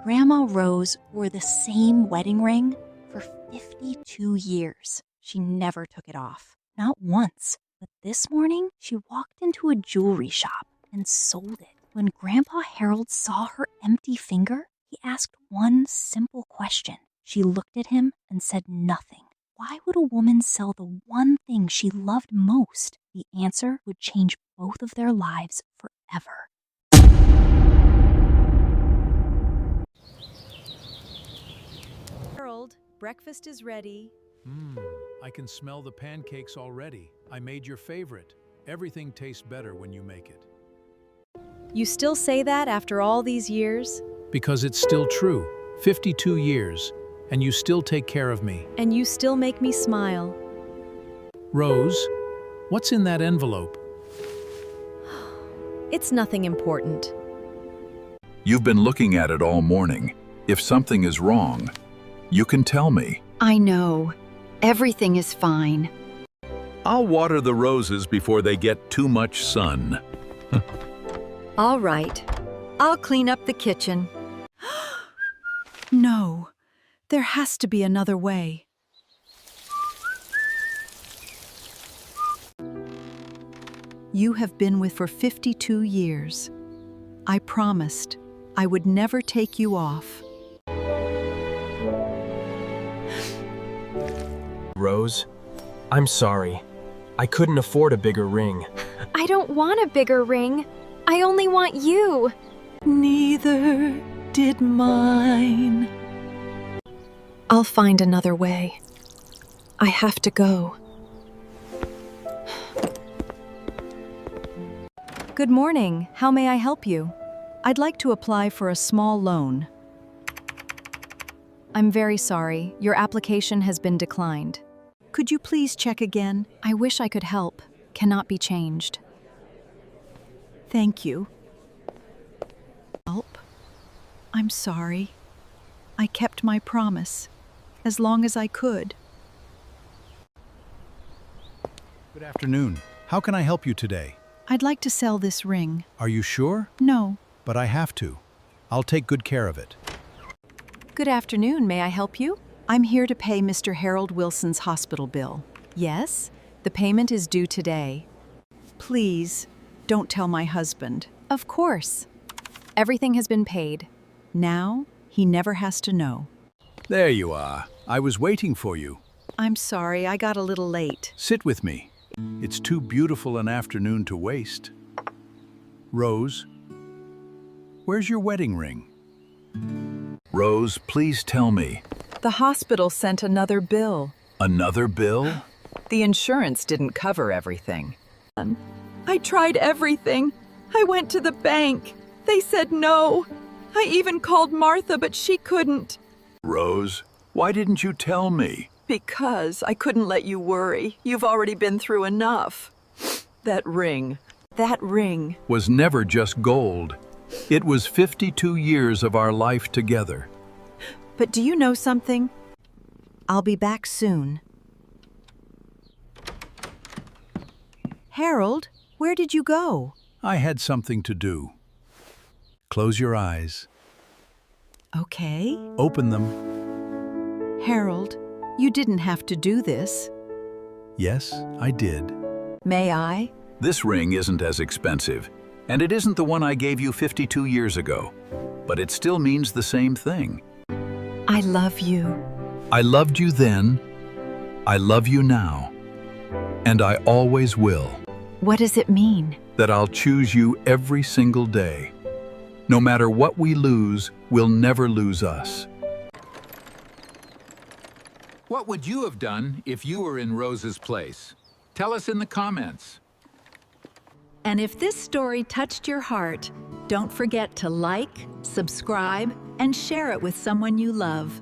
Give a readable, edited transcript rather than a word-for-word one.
Grandma Rose wore the same wedding ring for 52 years. She never took it off, not once. But this morning, she walked into a jewelry shop and sold it. When Grandpa Harold saw her empty finger, he asked one simple question. She looked at him and said nothing. Why would a woman sell the one thing she loved most? The answer would change both of their lives forever. Harold, breakfast is ready. I can smell the pancakes already. I made your favorite. Everything tastes better when you make it. You still say that after all these years? Because it's still true. 52 years, and you still take care of me. And you still make me smile. Rose, what's in that envelope? It's nothing important. You've been looking at it all morning. If something is wrong, you can tell me. I know. Everything is fine. I'll water the roses before they get too much sun. All right. I'll clean up the kitchen. No, there has to be another way. You have been with for 52 years. I promised I would never take you off. Rose, I'm sorry. I couldn't afford a bigger ring. I don't want a bigger ring. I only want you. Neither did mine. I'll find another way. I have to go. Good morning. How may I help you? I'd like to apply for a small loan. I'm very sorry. Your application has been declined. Could you please check again? I wish I could help. Cannot be changed. Thank you. Help? I'm sorry. I kept my promise, as long as I could. Good afternoon. How can I help you today? I'd like to sell this ring. Are you sure? No. But I have to. I'll take good care of it. Good afternoon. May I help you? I'm here to pay Mr. Harold Wilson's hospital bill. Yes, the payment is due today. Please, don't tell my husband. Of course. Everything has been paid. Now, he never has to know. There you are. I was waiting for you. I'm sorry, I got a little late. Sit with me. It's too beautiful an afternoon to waste. Rose, where's your wedding ring? Rose, please tell me. The hospital sent another bill. Another bill? The insurance didn't cover everything. I tried everything. I went to the bank. They said no. I even called Martha, but she couldn't. Rose, why didn't you tell me? Because I couldn't let you worry. You've already been through enough. That ring was never just gold. It was 52 years of our life together. But do you know something? I'll be back soon. Harold, where did you go? I had something to do. Close your eyes. Okay. Open them. Harold, you didn't have to do this. Yes, I did. May I? This ring isn't as expensive, and it isn't the one I gave you 52 years ago, but it still means the same thing. I love you. I loved you then, I love you now, and I always will. What does it mean? That I'll choose you every single day. No matter what we lose, we'll never lose us. What would you have done if you were in Rose's place? Tell us in the comments. And if this story touched your heart, don't forget to like, subscribe, and share it with someone you love.